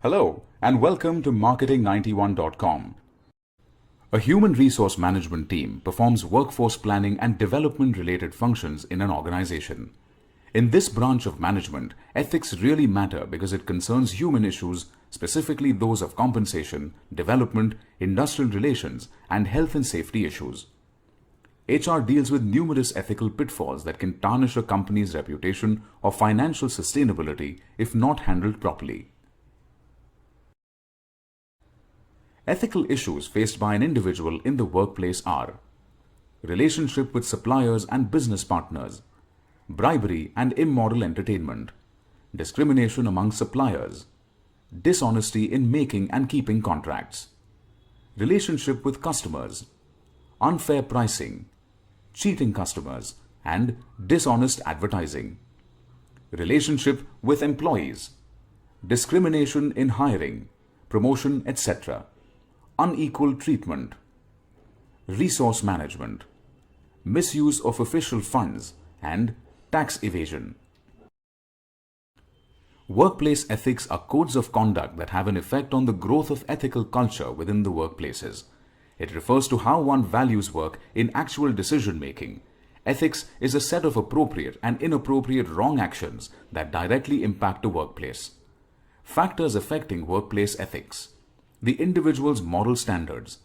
Hello and welcome to marketing91.com. A human resource management team performs workforce planning and development related functions in an organization. In this branch of management, ethics really matter because it concerns human issues, specifically those of compensation, development, industrial relations, and health and safety issues. HR deals with numerous ethical pitfalls that can tarnish a company's reputation or financial sustainability if not handled properly. Ethical issues faced by an individual in the workplace are relationship with suppliers and business partners, bribery and immoral entertainment, discrimination among suppliers, dishonesty in making and keeping contracts, relationship with customers, unfair pricing, cheating customers, and dishonest advertising, relationship with employees, discrimination in hiring, promotion, etc., unequal treatment, resource management, misuse of official funds, and tax evasion. Workplace ethics are codes of conduct that have an effect on the growth of ethical culture within the workplaces. It refers to how one values work in actual decision-making. Ethics is a set of appropriate and inappropriate wrong actions that directly impact the workplace. Factors affecting workplace ethics: the individual's moral standards,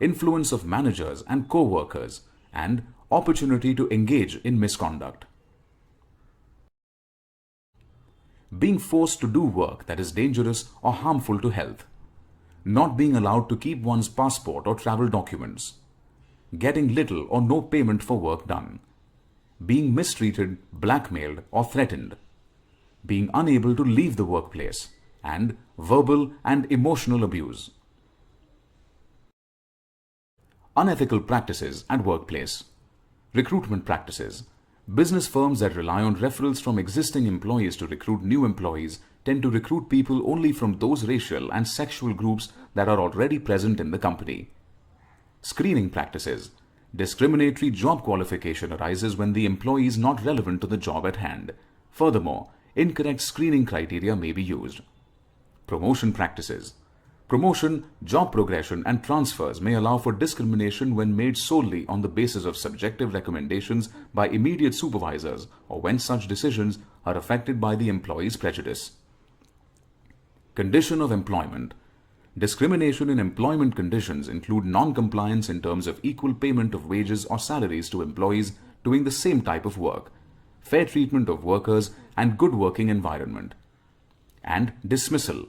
influence of managers and co-workers, and opportunity to engage in misconduct. Being forced to do work that is dangerous or harmful to health, not being allowed to keep one's passport or travel documents, getting little or no payment for work done, being mistreated, blackmailed, or threatened, being unable to leave the workplace, and verbal and emotional abuse. Unethical practices at workplace. Recruitment practices. Business firms that rely on referrals from existing employees to recruit new employees tend to recruit people only from those racial and sexual groups that are already present in the company. Screening practices. Discriminatory job qualification arises when the employee is not relevant to the job at hand. Furthermore, incorrect screening criteria may be used. Promotion practices. Promotion, job progression, and transfers may allow for discrimination when made solely on the basis of subjective recommendations by immediate supervisors or when such decisions are affected by the employee's prejudice. Condition of employment. Discrimination in employment conditions include non-compliance in terms of equal payment of wages or salaries to employees doing the same type of work, fair treatment of workers, and good working environment. And dismissal.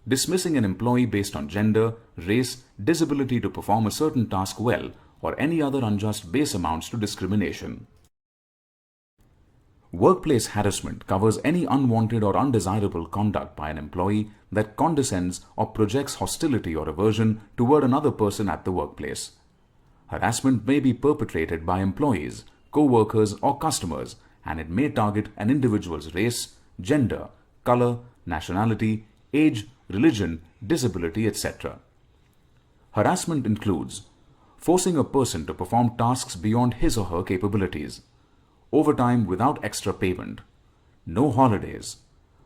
Dismissing an employee based on gender, race, disability to perform a certain task well, or any other unjust base amounts to discrimination. Workplace harassment covers any unwanted or undesirable conduct by an employee that condescends or projects hostility or aversion toward another person at the workplace. Harassment may be perpetrated by employees, co-workers, or customers, and it may target an individual's race, gender, color, nationality, age, religion, disability, etc. Harassment includes forcing a person to perform tasks beyond his or her capabilities, overtime without extra payment, no holidays,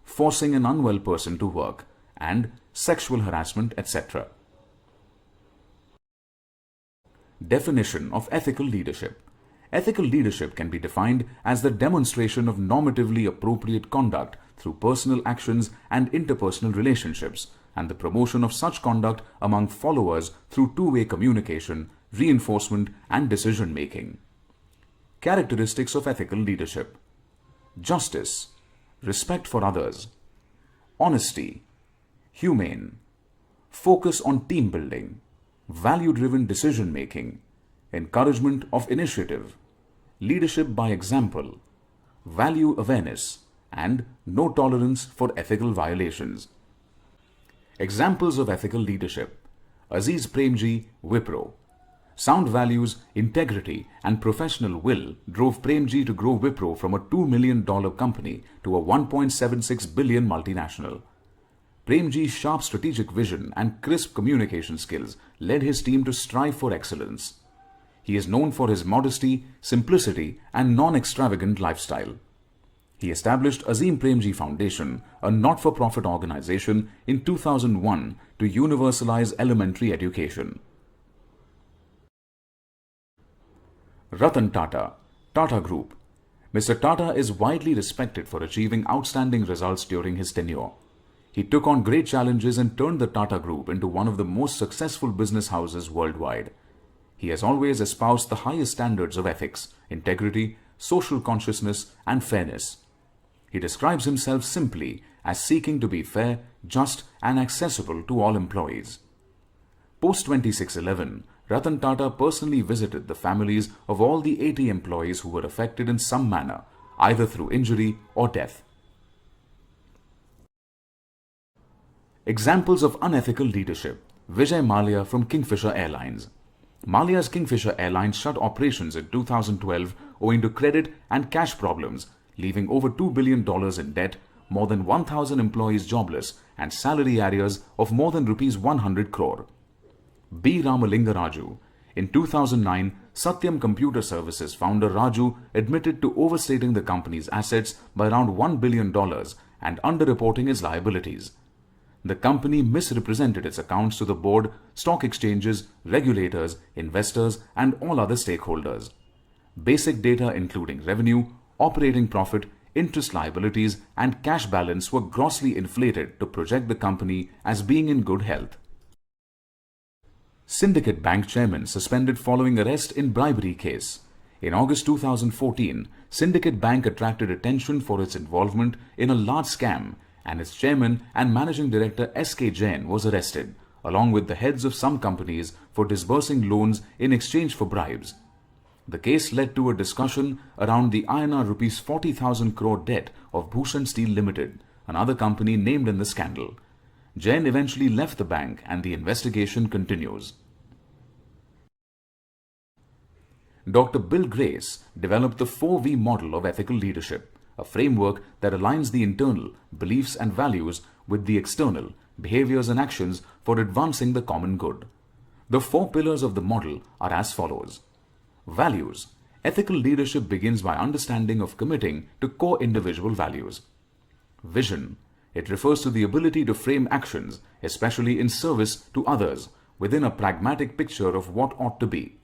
forcing an unwell person to work, and sexual harassment, etc. Definition of ethical leadership. Ethical leadership can be defined as the demonstration of normatively appropriate conduct through personal actions and interpersonal relationships, and the promotion of such conduct among followers through two-way communication, reinforcement, and decision-making. Characteristics of ethical leadership: justice, respect for others, honesty, humane, focus on team building, value-driven decision-making, encouragement of initiative, leadership by example, value awareness, and no tolerance for ethical violations. Examples of ethical leadership: Aziz Premji, Wipro. Sound values, integrity, and professional will drove Premji to grow Wipro from a $2 million company to a $1.76 billion multinational. Premji's sharp strategic vision and crisp communication skills led his team to strive for excellence. He is known for his modesty, simplicity, and non-extravagant lifestyle. He established Azim Premji Foundation, a not-for-profit organization, in 2001 to universalize elementary education. Ratan Tata, Tata Group. Mr. Tata is widely respected for achieving outstanding results during his tenure. He took on great challenges and turned the Tata Group into one of the most successful business houses worldwide. He has always espoused the highest standards of ethics, integrity, social consciousness, and fairness. He describes himself simply as seeking to be fair, just, and accessible to all employees. Post-2611, Ratan Tata personally visited the families of all the 80 employees who were affected in some manner, either through injury or death. Examples of unethical leadership. Vijay Mallya from Kingfisher Airlines. Mallya's Kingfisher Airlines shut operations in 2012 owing to credit and cash problems, leaving over $2 billion in debt, more than 1,000 employees jobless, and salary arrears of more than Rs 100 crore. B. Ramalinga Raju. In 2009, Satyam Computer Services founder Raju admitted to overstating the company's assets by around $1 billion and underreporting its liabilities. The company misrepresented its accounts to the board, stock exchanges, regulators, investors, and all other stakeholders. Basic data including revenue, operating profit, interest liabilities, and cash balance were grossly inflated to project the company as being in good health. Syndicate Bank chairman suspended following arrest in bribery case. In August 2014, Syndicate Bank attracted attention for its involvement in a large scam, and its chairman and managing director S.K. Jain was arrested, along with the heads of some companies for disbursing loans in exchange for bribes. The case led to a discussion around the INR Rs 40,000 crore debt of Bhushan Steel Limited, another company named in the scandal. Jain eventually left the bank and the investigation continues. Dr. Bill Grace developed the 4V model of ethical leadership, a framework that aligns the internal beliefs and values with the external behaviors and actions for advancing the common good. The 4 pillars of the model are as follows. Values. Ethical leadership begins by understanding of committing to core individual values. Vision. It refers to the ability to frame actions, especially in service to others, within a pragmatic picture of what ought to be.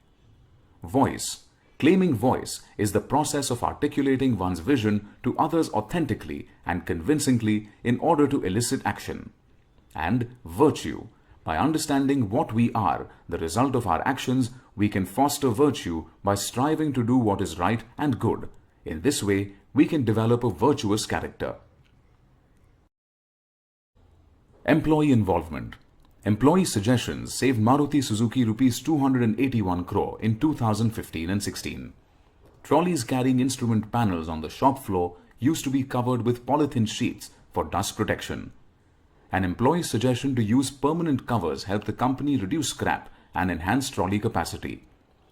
Voice. Claiming voice is the process of articulating one's vision to others authentically and convincingly in order to elicit action. And virtue. By understanding what we are, the result of our actions, we can foster virtue by striving to do what is right and good. In this way, we can develop a virtuous character. Employee involvement. Employee suggestions saved Maruti Suzuki Rs 281 crore in 2015 and 16. Trolleys carrying instrument panels on the shop floor used to be covered with polythene sheets for dust protection. An employee's suggestion to use permanent covers helped the company reduce scrap and enhance trolley capacity.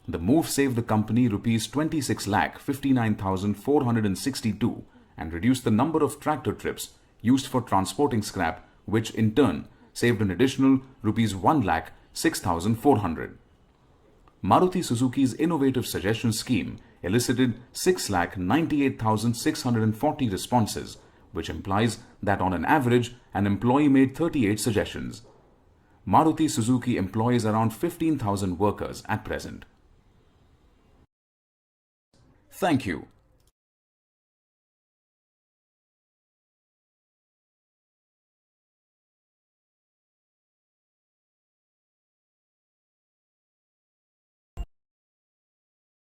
The move saved the company Rs 26,59,462 and reduced the number of tractor trips used for transporting scrap, which in turn saved an additional Rs 1,06,400. Maruti Suzuki's innovative suggestion scheme elicited 6,98,640 responses, which implies that on an average, an employee made 38 suggestions. Maruti Suzuki employs around 15,000 workers at present. Thank you.